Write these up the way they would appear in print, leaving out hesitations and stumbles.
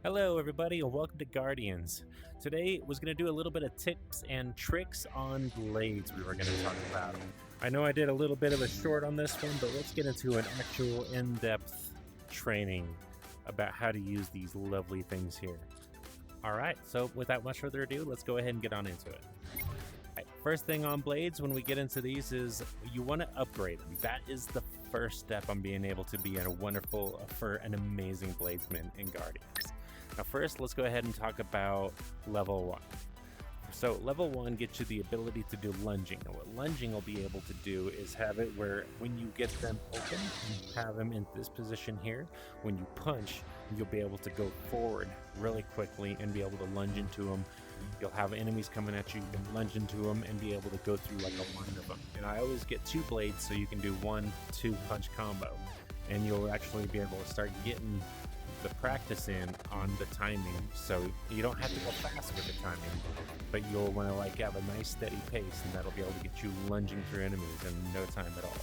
Hello everybody and welcome to Guardians. Today was going to do a little bit of tips and tricks on blades we were going to talk about. I know I did a little bit of a short on this one, but let's get into an actual in-depth training about how to use these lovely things here. Alright, so without much further ado, let's go ahead and get on into it. First thing on blades when we get into these is you want to upgrade them. That is the first step on being able to be an amazing bladesman in Guardians. Now first, let's go ahead and talk about level 1. So level 1 gets you the ability to do lunging. And what lunging will be able to do is have it where when you get them open, you have them in this position here. When you punch, you'll be able to go forward really quickly and be able to lunge into them. You'll have enemies coming at you, you can lunge into them and be able to go through like a line of them. And I always get 2 blades so you can do 1-2 punch combo. And you'll actually be able to start getting the practice in on the timing, so you don't have to go fast with the timing, but you'll want to have a nice steady pace, and that'll be able to get you lunging through enemies in no time at all.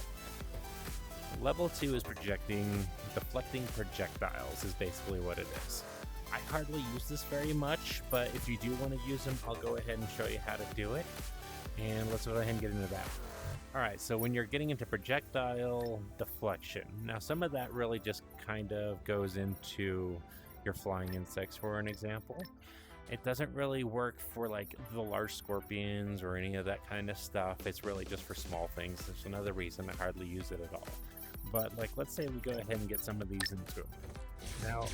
Level 2 is deflecting projectiles is basically what it is. I hardly use this very much, but if you do want to use them, I'll go ahead and show you how to do it, and let's go ahead and get into that. Alright, so when you're getting into projectile deflection, now some of that really just kind of goes into your flying insects, for an example. It doesn't really work for the large scorpions or any of that kind of stuff. It's really just for small things. There's another reason I hardly use it at all. But let's say we go ahead and get some of these into them. Now,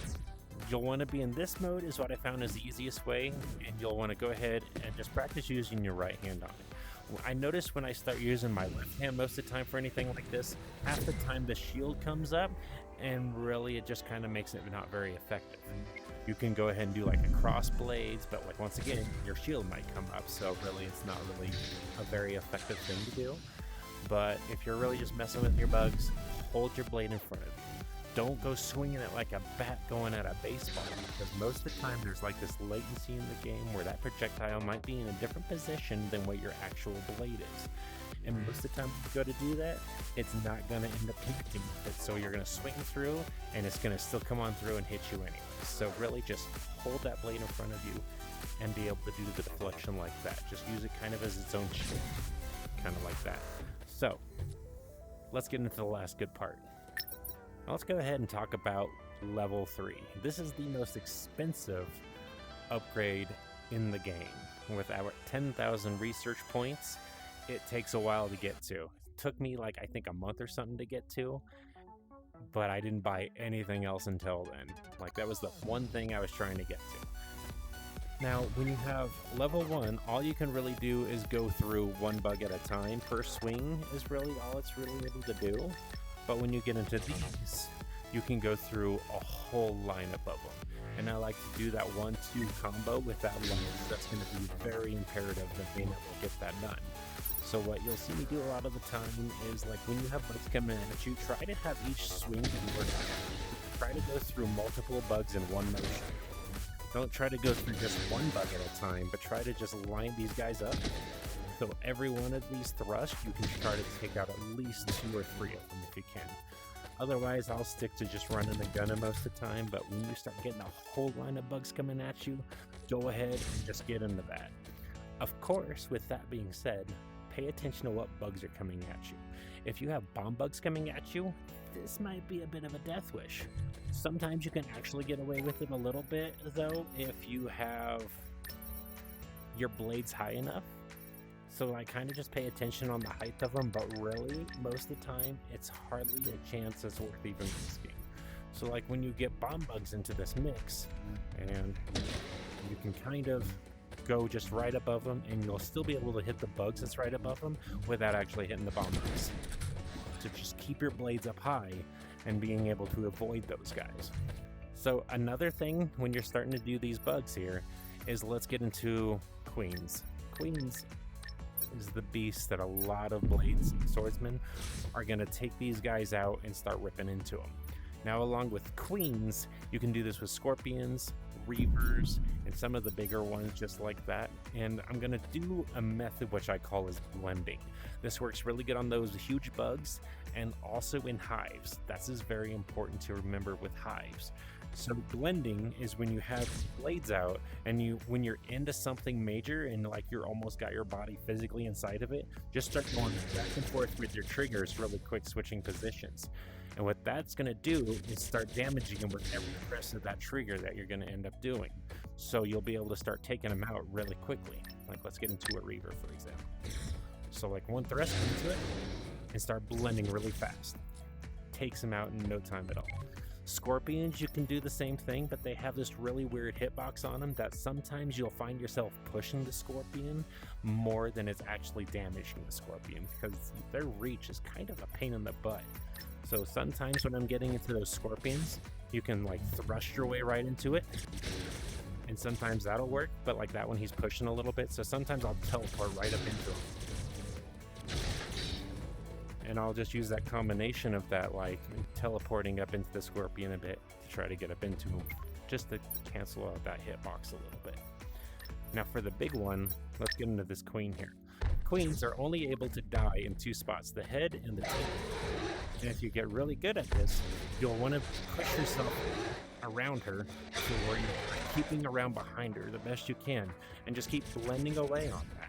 you'll want to be in this mode is what I found is the easiest way, and you'll want to go ahead and just practice using your right hand on it. I notice when I start using my left hand most of the time for anything like this, half the time the shield comes up, and really it just kind of makes it not very effective. You can go ahead and do a cross blades, but once again, your shield might come up, so really it's not really a very effective thing to do. But if you're really just messing with your bugs, hold your blade in front of you. Don't go swinging it like a bat going at a baseball, because most of the time there's this latency in the game where that projectile might be in a different position than what your actual blade is. And most of the time when you go to do that, it's not going to end up connecting with it. So you're going to swing through and it's going to still come on through and hit you anyway. So really just hold that blade in front of you and be able to do the deflection like that. Just use it kind of as its own shield, kind of like that. So let's get into the last good part. Now let's go ahead and talk about level 3. This is the most expensive upgrade in the game. With our 10,000 research points, it takes a while to get to. It took me I think a month or something to get to, but I didn't buy anything else until then. That was the one thing I was trying to get to. Now, when you have level 1, all you can really do is go through one bug at a time. Per swing is really all it's really able to do. But when you get into these, you can go through a whole lineup of them. And I like to do that 1-2 combo with that line. That's going to be very imperative that being able to get that done. So what you'll see me do a lot of the time is when you have bugs coming at you, try to have each swing work. Try to go through multiple bugs in one motion. Don't try to go through just one bug at a time, but try to just line these guys up. So every one of these thrusts, you can try to take out at least 2 or 3 of them if you can. Otherwise, I'll stick to just running the gunner most of the time, but when you start getting a whole line of bugs coming at you, go ahead and just get into that. Of course, with that being said, pay attention to what bugs are coming at you. If you have bomb bugs coming at you, this might be a bit of a death wish. Sometimes you can actually get away with it a little bit, though, if you have your blades high enough. So I kind of just pay attention on the height of them, but really, most of the time, it's hardly a chance that's worth even risking. So when you get bomb bugs into this mix, and you can kind of go just right above them, and you'll still be able to hit the bugs that's right above them without actually hitting the bomb bugs. So just keep your blades up high and being able to avoid those guys. So another thing when you're starting to do these bugs here is let's get into queens. Queens is the beast that a lot of blades swordsmen are going to take these guys out and start ripping into them. Now, along with queens, you can do this with scorpions, reavers, and some of the bigger ones just like that. And I'm going to do a method which I call is blending. This works really good on those huge bugs and also in hives. That's very important to remember with hives. So blending is when you have blades out and when you're into something major and like you're almost got your body physically inside of it, just start going back and forth with your triggers really quick, switching positions. And what that's going to do is start damaging them with every press of that trigger that you're going to end up doing. So you'll be able to start taking them out really quickly. Like let's get into a reaver, for example. So like one thrust into it and start blending really fast. Takes them out in no time at all. Scorpions, you can do the same thing, but they have this really weird hitbox on them that sometimes you'll find yourself pushing the scorpion more than it's actually damaging the scorpion, because their reach is kind of a pain in the butt. So sometimes when I'm getting into those scorpions, you can like thrust your way right into it, and sometimes that'll work, but like that one he's pushing a little bit, so sometimes I'll teleport right up into him. And I'll just use that combination of that, like teleporting up into the scorpion a bit to try to get up into him, just to cancel out that hitbox a little bit. Now for the big one, let's get into this queen here. Queens are only able to die in two spots, the head and the tail. And if you get really good at this, you'll want to push yourself around her to where you're keeping around behind her the best you can, and just keep blending away on that.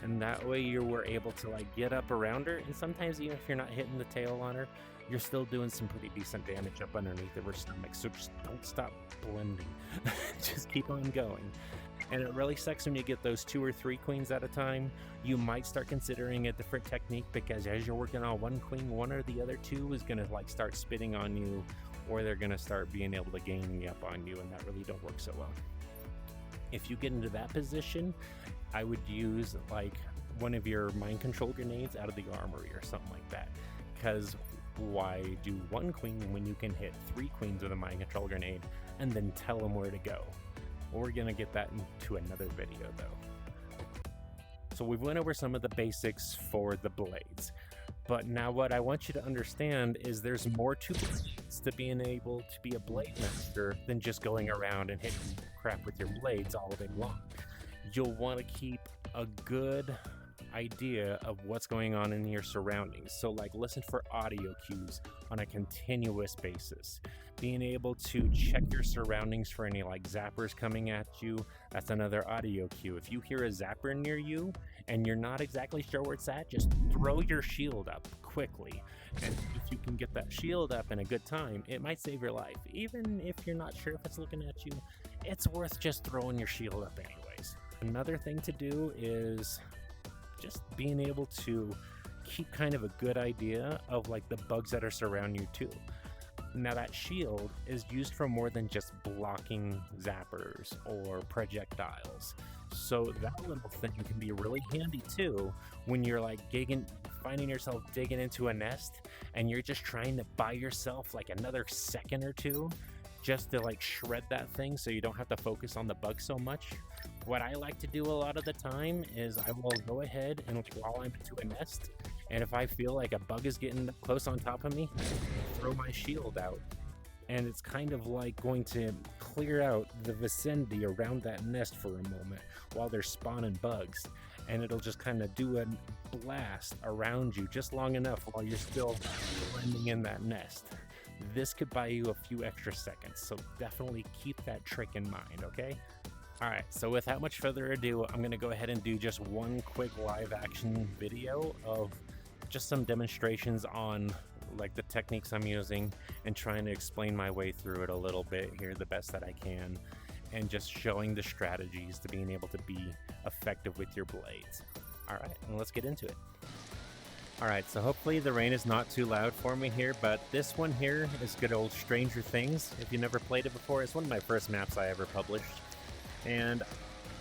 And that way you were able to like get up around her, and sometimes even if you're not hitting the tail on her, you're still doing some pretty decent damage up underneath of her stomach. So just don't stop blending. Just keep on going. And it really sucks when you get those 2 or 3 queens at a time. You might start considering a different technique, because as you're working on one queen, one or the other two is gonna like start spitting on you, or they're gonna start being able to gang up on you, and that really don't work so well. If you get into that position, I would use like one of your mind control grenades out of the armory or something like that. Because why do 1 queen when you can hit 3 queens with a mind control grenade and then tell them where to go? We're gonna get that into another video though. So we've went over some of the basics for the blades, but now what I want you to understand is there's more to blades, to being able to be a blade master, than just going around and hitting crap with your blades all day long. You'll want to keep a good idea of what's going on in your surroundings. So like listen for audio cues on a continuous basis. Being able to check your surroundings for any like zappers coming at you, that's another audio cue. If you hear a zapper near you and you're not exactly sure where it's at, just throw your shield up quickly. And if you can get that shield up in a good time, it might save your life. Even if you're not sure if it's looking at you, it's worth just throwing your shield up anyways. Another thing to do is just being able to keep kind of a good idea of like the bugs that are surrounding you too. Now that shield is used for more than just blocking zappers or projectiles. So that little thing can be really handy too when you're like finding yourself digging into a nest and you're just trying to buy yourself like another second or two just to like shred that thing so you don't have to focus on the bug so much. What I like to do a lot of the time is I will go ahead and while I'm into a nest, and if I feel like a bug is getting close on top of me, throw my shield out. And it's kind of like going to clear out the vicinity around that nest for a moment while they're spawning bugs. And it'll just kind of do a blast around you just long enough while you're still blending in that nest. This could buy you a few extra seconds, so definitely keep that trick in mind, okay? Alright, so without much further ado, I'm going to go ahead and do just one quick live action video of just some demonstrations on like the techniques I'm using and trying to explain my way through it a little bit here the best that I can, and just showing the strategies to being able to be effective with your blades. Alright, and let's get into it. Alright, so hopefully the rain is not too loud for me here, but this one here is good old Stranger Things. If you never played it before, it's one of my first maps I ever published. And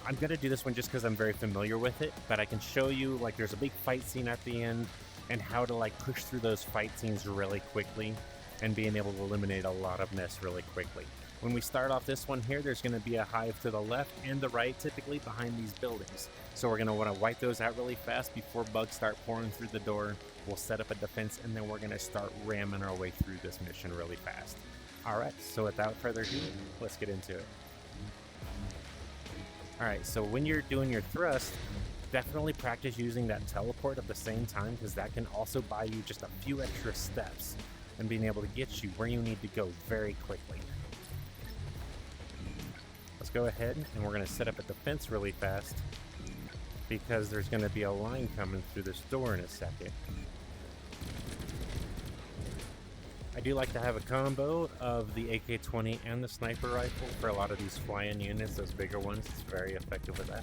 I'm going to do this one just because I'm very familiar with it, but I can show you like there's a big fight scene at the end and how to like push through those fight scenes really quickly and being able to eliminate a lot of mess really quickly. When we start off this one here, there's going to be a hive to the left and the right, typically behind these buildings. So we're going to want to wipe those out really fast before bugs start pouring through the door. We'll set up a defense, and then we're going to start ramming our way through this mission really fast. Alright, so without further ado, let's get into it. Alright, so when you're doing your thrust, definitely practice using that teleport at the same time, because that can also buy you just a few extra steps and being able to get you where you need to go very quickly. Let's go ahead and we're going to set up a defense really fast because there's going to be a line coming through this door in a second. I do like to have a combo of the AK-20 and the sniper rifle for a lot of these fly-in units, those bigger ones. It's very effective with that.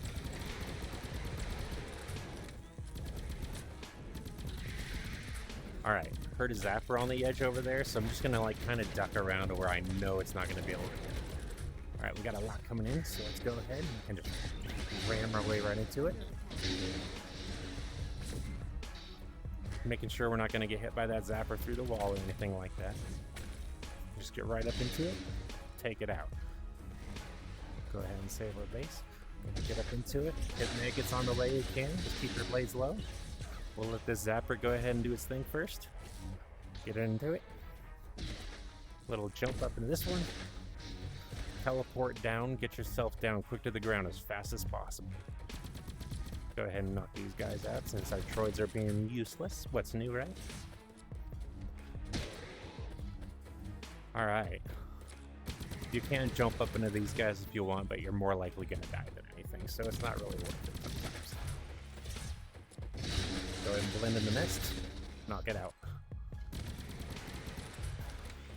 Alright, heard a zapper on the edge over there, so I'm just going to like kind of duck around to where I know it's not going to be able to get. Alright, we got a lot coming in, so let's go ahead and just ram our way right into it. Making sure we're not going to get hit by that zapper through the wall or anything like that. Just get right up into it, take it out. Go ahead and save our base. Get up into it, hit maggots on the way you can, just keep your blades low. We'll let this zapper go ahead and do its thing first. Get into it. Little jump up into this one. Teleport down, get yourself down quick to the ground as fast as possible. Go ahead and knock these guys out since our droids are being useless. What's new, right? Alright. You can jump up into these guys if you want, but you're more likely going to die than anything, so it's not really worth it sometimes. Go ahead and blend in the mist. Knock it out.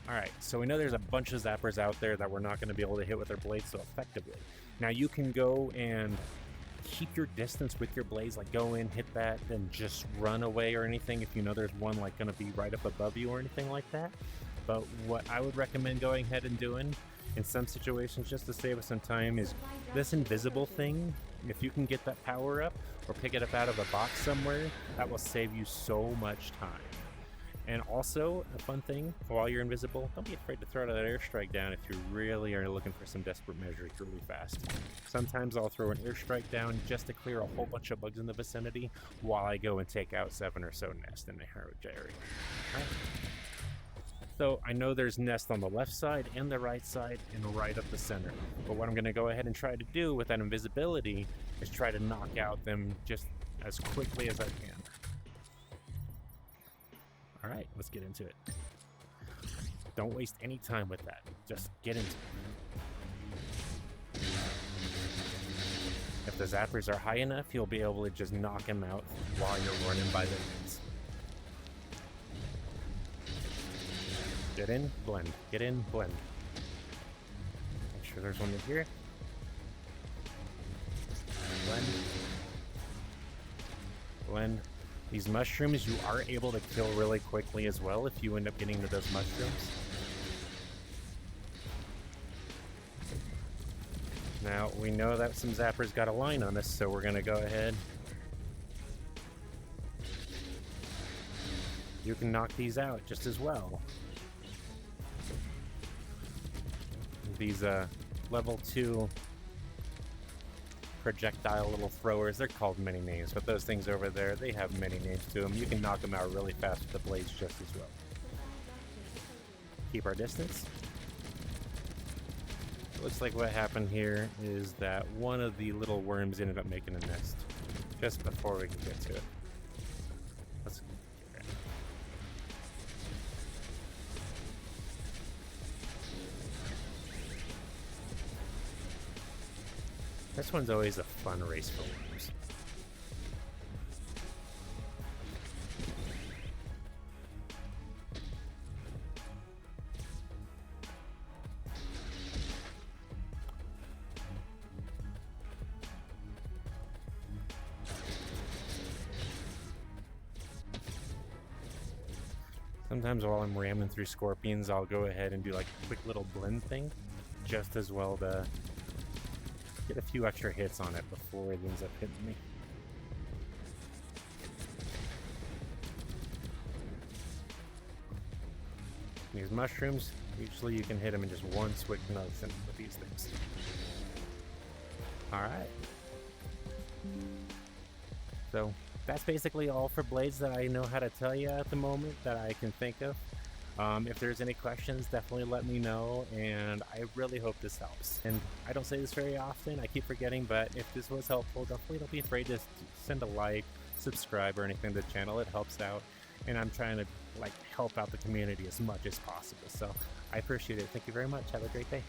Alright, so we know there's a bunch of zappers out there that we're not going to be able to hit with our blades so effectively. Now you can go and keep your distance with your blades, like go in, hit that, then just run away or anything if you know there's one like going to be right up above you or anything like that. But what I would recommend going ahead and doing in some situations just to save us some time is this invisible thing. If you can get that power up or pick it up out of a box somewhere, that will save you so much time. And also, a fun thing, while you're invisible, don't be afraid to throw that airstrike down if you really are looking for some desperate measures really fast. Sometimes I'll throw an airstrike down just to clear a whole bunch of bugs in the vicinity while I go and take out 7 or so nests in the area. Right. So I know there's nests on the left side and the right side and right up the center. But what I'm going to go ahead and try to do with that invisibility is try to knock out them just as quickly as I can. Alright, let's get into it. Don't waste any time with that. Just get into it. If the zappers are high enough, you'll be able to just knock them out while you're running by their heads. Get in, blend. Get in, blend. Make sure there's one in here. Blend. Blend. These mushrooms you are able to kill really quickly as well if you end up getting to those mushrooms. Now, we know that some zappers got a line on us, so we're going to go ahead. You can knock these out just as well. These level 2 projectile little throwers, they're called many names, but those things over there, they have many names to them. You can knock them out really fast with the blades just as well. Keep our distance. It looks like what happened here is that one of the little worms ended up making a nest just before we could get to it. Let's get it. This one's always a fun race for worms. Sometimes while I'm ramming through scorpions, I'll go ahead and do like a quick little blend thing, just as well to get a few extra hits on it before it ends up hitting me. These mushrooms, usually you can hit them in just one quick motion with these things. Alright. So that's basically all for blades that I know how to tell you at the moment that I can think of. If there's any questions, definitely let me know, and I really hope this helps. And I don't say this very often, I keep forgetting, but if this was helpful, definitely don't be afraid to send a like, subscribe, or anything to the channel. It helps out, and I'm trying to help out the community as much as possible. So I appreciate it. Thank you very much. Have a great day.